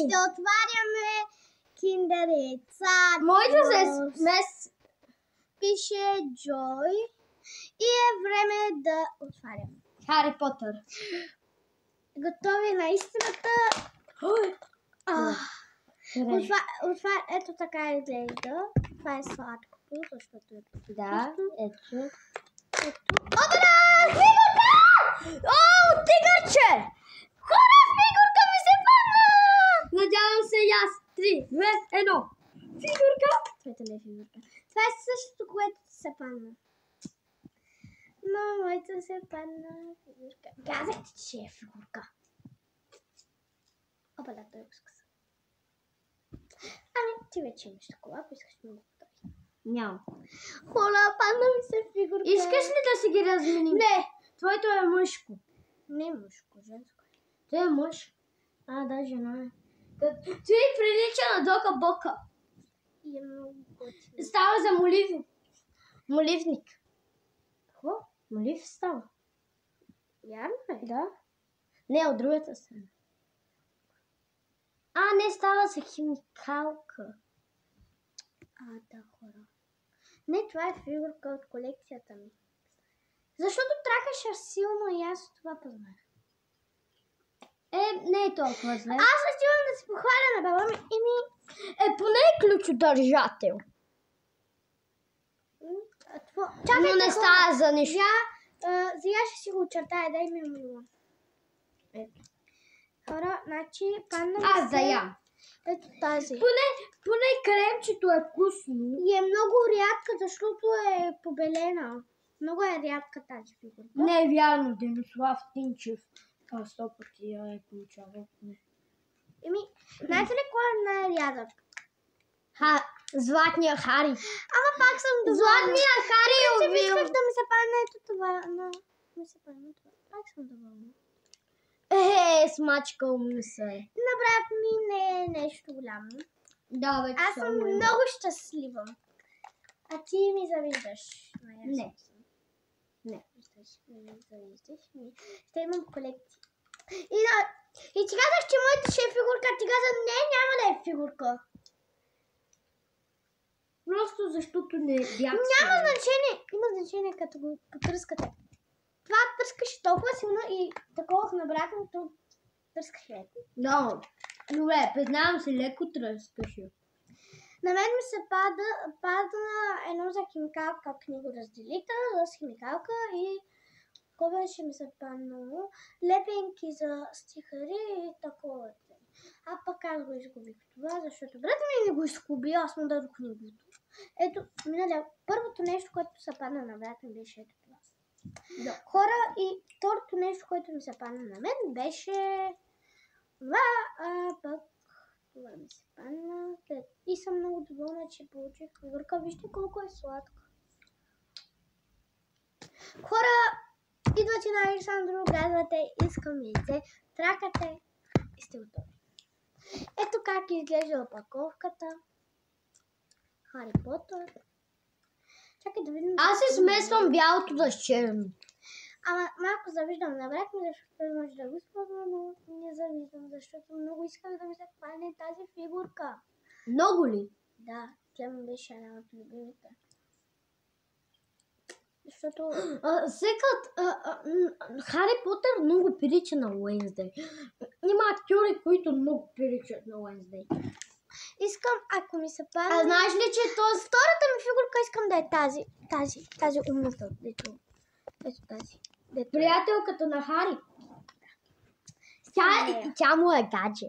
Ще отваряме Kinder яйца. Моите се Пише Joy. И е време да отваряме. Хари Потър. Готови на истината. Ето така изглежда. Това е сладкото, защото е Да, ето. Опа-да! Фигурка! О, тигърче! Хора, фигурка ми се падна! Надявам се и аз. 3, 2, 1. Фигурка. Това не е фигурка. Това е същото, което се падна. Но моята се падна фигурка. Казах ти, че е фигурка. Опа, да, той го скъса. Ами, ти вече имаш такова, ако искаш да го повтори. Няма. Хора, падна ми се фигурка. Искаш ли да си ги разменим? Не. Твоето е мъжко. Не е мъжко, женско. Той е мъж. Да, жена е. Той прилича на Дока Бока. И е много готино. Става за моливник. Какво? Молив става. Вярно е? Да. Не, от другата страна. Не става за химикалка. Да, хора. Не, това е фигурка от колекцията ми. Защото тракаше силно и аз това познах. Не е толкова зле. Аз отивам да се похваля на баба ми и ми... Поне е ключодържател. Но не става за нищо. Сега ще си го очертая, дай ми мило. Хора, значи панда ми Аз да ям. Ето тази. Поне кремчето е вкусно. И е много рядка, защото е побелена. Много е рядка тази фигурка. Не е вярно, Денислав Тинчев. 100 пъти я е получавал. Знаете ли кой е най-рядък? Златния Хари. Ама пак съм доволна. Златния Хари е убил. Исках да ми се падне ето това, но ми се падне това. Пак съм доволна. Смачкал ми се. На брат ми не е нещо голямо. Да, вече аз съм много щастлива. А ти ми завиждаш. Не. Не завиждаш ми. Ще имам колекции. И ти казах, че моята ще е фигурка. Ти каза, не, няма да е фигурка. Просто защото не бях. Няма значение. Има значение, като го потръскате. Това тръскаше толкова силно и такова на брата ми, то тръскаше. Да. Добре, признавам се, леко тръскаше. На мен ми се падна едно за химикалка книгоразделител, с химикалка и какво беше ми се паднало? Лепенки за стихари и такова. А пък аз го изгубих това, защото брат ми не го изгуби, аз му дадох книгото. Ето, първото нещо, което се падна на брат ми беше ето това. Да. Хора, и второто нещо, което ми се падна на мен беше пък това ми се падна. И съм много доволна, че получих фигурка. Вижте колко е сладка. Хора, идвате на Александро, казвате, искам яйце, тракате и сте готови. Ето как изглежда опаковката. Хари Потър. Чакай да видим. Аз се смесвам бялото с черно. Ама малко завиждам на брат ми, защото може да го използва, но не завиждам, защото много исках да ми се хване тази фигурка. Много ли? Да, тя ми беше една от любимите. Защото... Хари Потър много прилича на Уенсдей. Има актьори, които много приличат на Уенсдей. Искам, ако ми се падне... знаеш ли, че втората ми фигурка искам да е тази умната. Ето тази. Приятелката на Хари. Тя му е гадже.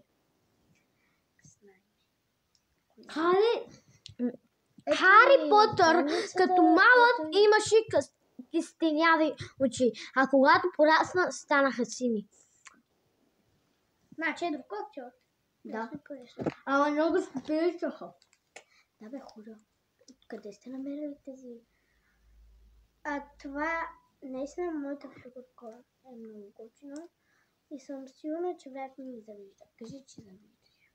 Хари Потър като малък имаше кистеняви очи, а когато порасна, станаха сини. Значи е друг актьор. Да. Ама много се приличаха. Да бе, хора. Къде сте намерили тези? Това наистина моята фигурка е много готина и съм сигурна, че брат ми завижда. Кажи, че завиждаш.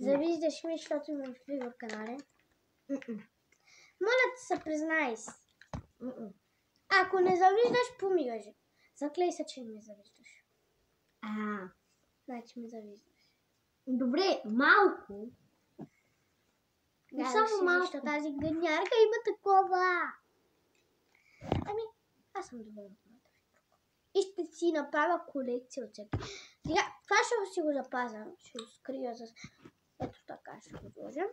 Завиждаш ми, защото имам фигурка, нали? Моля ти се, признай си. Ако не завиждаш, помигаш. Заклей се, че не ме завиждаш. Значи ме завиждаш. Добре, малко. Да, Само малко. Защо тази гънярка има такова. Ами, аз съм доволна. И ще си направя колекция от всеки. Сега, това ще си го запазя. Ще го скрия с... Ето така ще го сложа.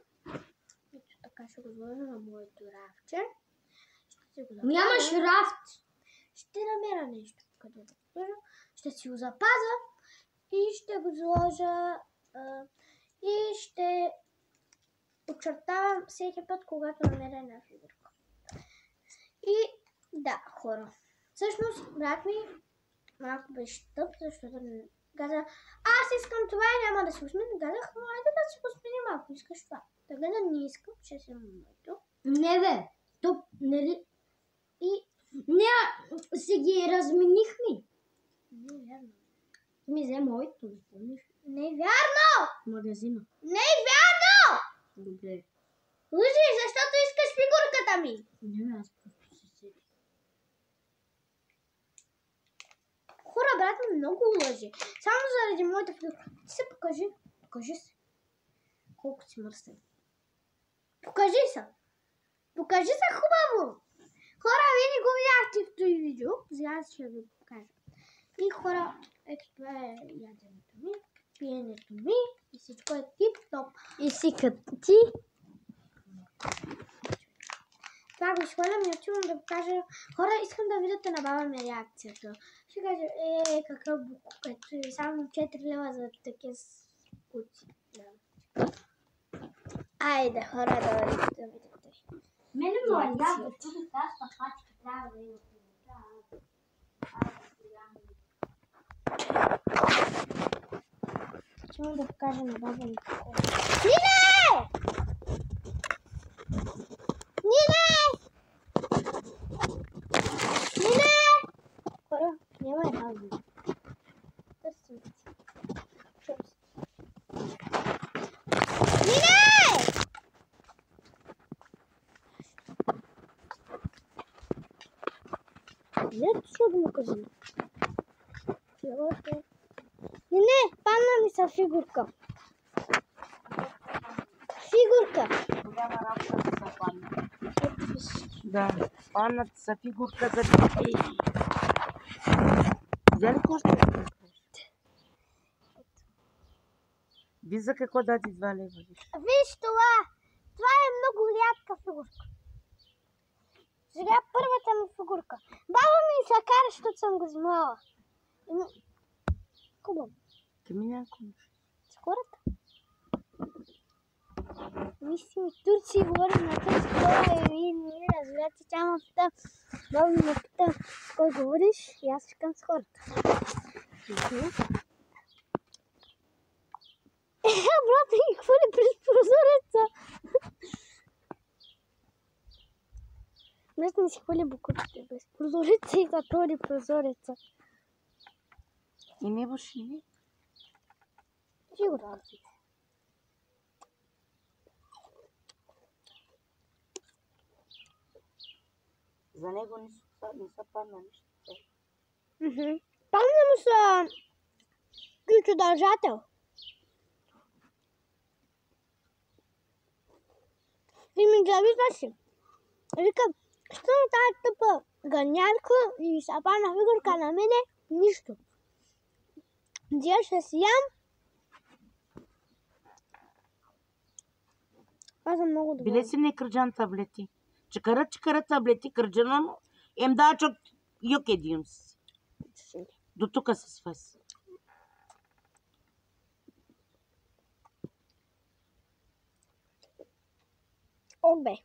Ето така ще го сложа на моето рафче. Ще си го запазя. Нямаш рафт. Ще намеря нещо, къде да го сложа. Ще си го запазя и ще го сложа и ще очертавам всеки път, когато намеря една фигурка. И да, хора. Всъщност, брат ми малко беше тъп, защото каза, аз искам това и няма да се усмени. Казах, но айде да се усмени малко, искаш това. Така да не искам, че съм моето. Не бе, то, нали? И Не, си ги разменихме. не е вярно. Ми взе моето, не помниш? Не е вярно! В магазина. Не е вярно! Добре. Лъжи, защото искаш фигурката ми. Не, аз просто се сетих. Хора, брат ми много лъжи. Само заради моята фигурка. Ти се покажи. Покажи се. Колко си мърсен. Покажи се. Покажи се хубаво. Хора, вие не го видяхте в този видео. Сега ще ви покажа. И хора, ето това е яденето ми, пиенето ми и всичко е тип-топ. И си като ти. Това го изхвърлям и отивам да покажа. Хора, искам да видите на баба ми реакцията. Ще кажа, какъв букук, ето само 4 лева за такива скуци. Да. Айде, хора, да видите. Мене му е ясно, че тази пахачка трябва да има. Чему да покажа на баба ми такова. Нине! Нине! Нине! Хора, няма е баба. Търсим си. Нине! Ето ще да му кажем. Не, падна ми са фигурка. Фигурка. Голяма работа са падна. Да, паднат са фигурка за дете. Взели коще? Виж за какво даде 2 лева. Виж това. Това е много рядка фигурка. Сега първата ми фигурка. Баба ми се кара, защото съм го взимала. Хубаво. Ти ми някой. С хората. Мисли ми турци, говорим на турци, това и вие не разбирате, тя ме пита. Баба ми ме пита, с кой говориш? И аз викам с хората. Брат ми хвърли през прозореца. Брат ми си хвърли букутите без прозореца и затвори прозореца. И не буши. Фигурка. За него не са падна нищо. Падна му са ключодържател. И ми завижда си. Викам, що на тази тъпа ганярка и са падна фигурка на мене? Нищо. Дия ще си ям. Аз съм много добра. Биле си не кърджан таблети. Чекара таблети, кърджана му. Ем да чок юк един си. До тук се сваси. Обе.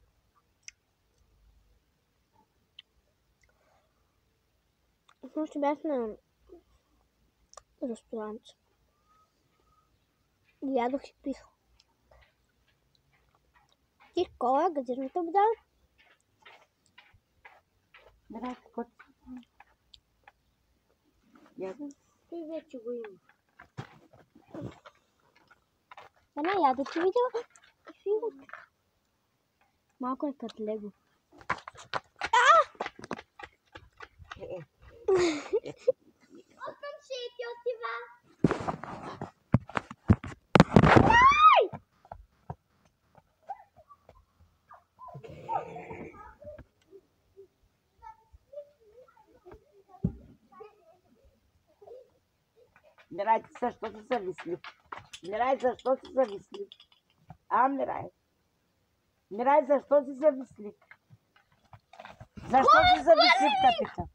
Нощи бях на ресторант. Ядох и пих. Пих кола, газирната вода. Давай, какво ти? Ядам. Той вече го има. Една ядох и видео. Фигурка. Малко е като лего. Откъм ще ти отива? Мирай, ти защо си завистлив? Мирай, защо си завистлив? Мирай. Мирай, защо си завистлив? Защо си завистлив, капитан?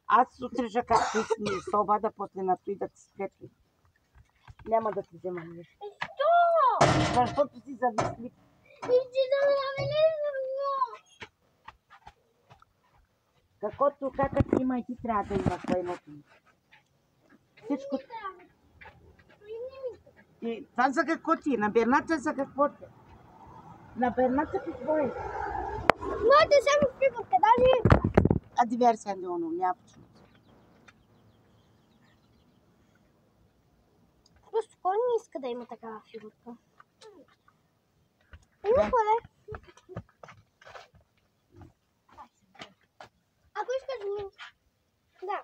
Аз отрежа както ми обада, после на той да ти скрепи. Няма да ти взема нищо. Защото си завистлив. Каквото какът има и ти трябва да има твоето. Всичко. И това за какво ти? На Берната за какво ти? На Берната какво е? Моите само фигурка, даже... А диверсия не оно, няма почему. Просто кой не иска да има такава фигурка? Има поле. Ако искаш да ми... Да.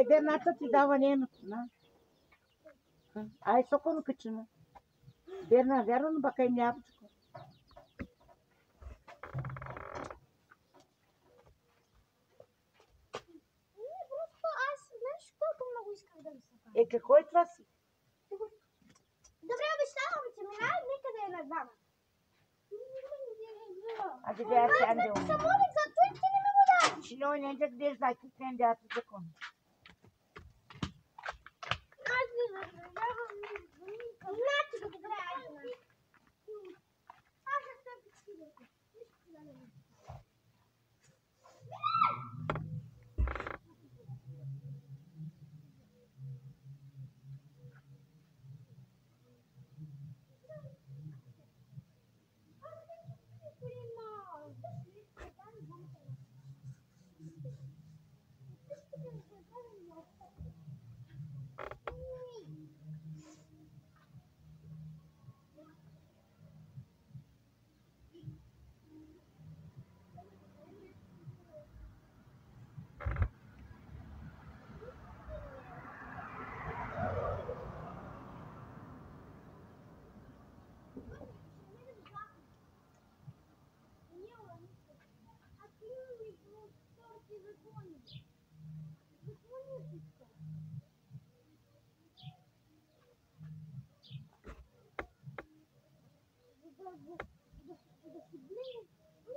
Берната ти дава нейното, на. Ай, соконо качено. Берна, вярно, бака им няма почему. Какво е това си? Добре, обещавам, че минава никъде на двама. А да бяха си ангел. Самолик, за това ти не ме го даш. Ще не да гледаш, да ти не да ти закон. Значи го добре, айде. Аз ще се почивам.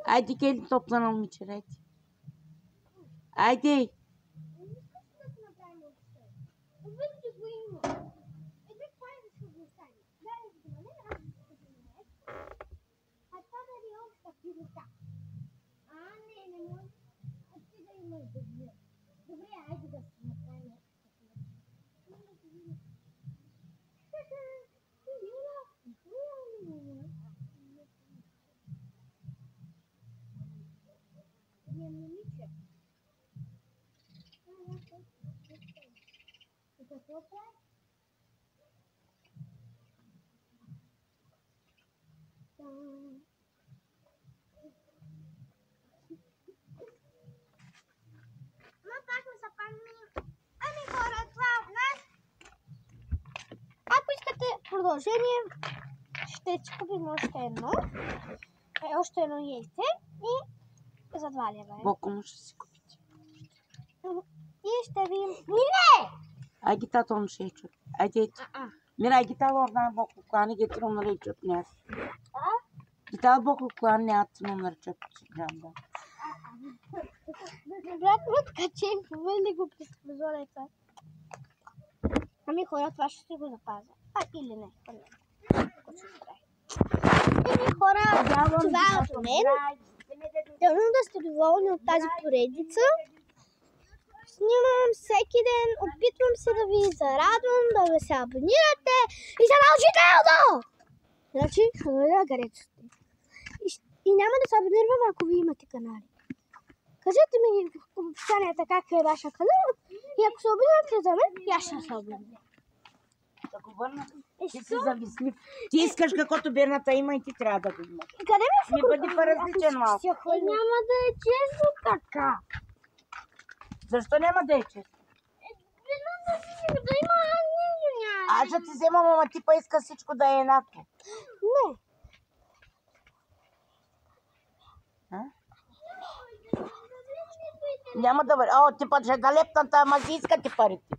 Айде, Кели, топла на момичерете. Айде. Добре, айде да се направим. Ако искате продължение, ще си купим още едно. Още едно яйце и за 2 лева. Боко му ще си купите. И ще ви... Не! Айде, тато му ще чук. Айде. Мира, гитала орна боко клани, гитро наричат днес. Гитала боко клани, няма да наричат джамба. Брат, така че им повели го през прозореца. Ами хора, това ще го запазя. Или не. Еми хора, това е от мен. Дълно да сте доволни от тази поредица. Снимам всеки ден, опитвам се да ви зарадвам, да ви се абонирате и се научите отдолу! Значи, хвърля гаречите. И няма да се абонирам, ако ви имате канали. Кажете ми в описанията как е ваша канал и ако се обидвате за мен, и аз ще се обидвам. Да го върна. Ти си завислив. Ти искаш каквото Берната има и ти трябва да го имаш. И къде ми е Не бъди по-различен малко. Няма да е честно така. Защо няма да е честно? Да има Аз ще ти вземам, ама ти па иска всичко да е еднакво. Не. Няма да върви. О, ти път ще галептната, ама си искате парите.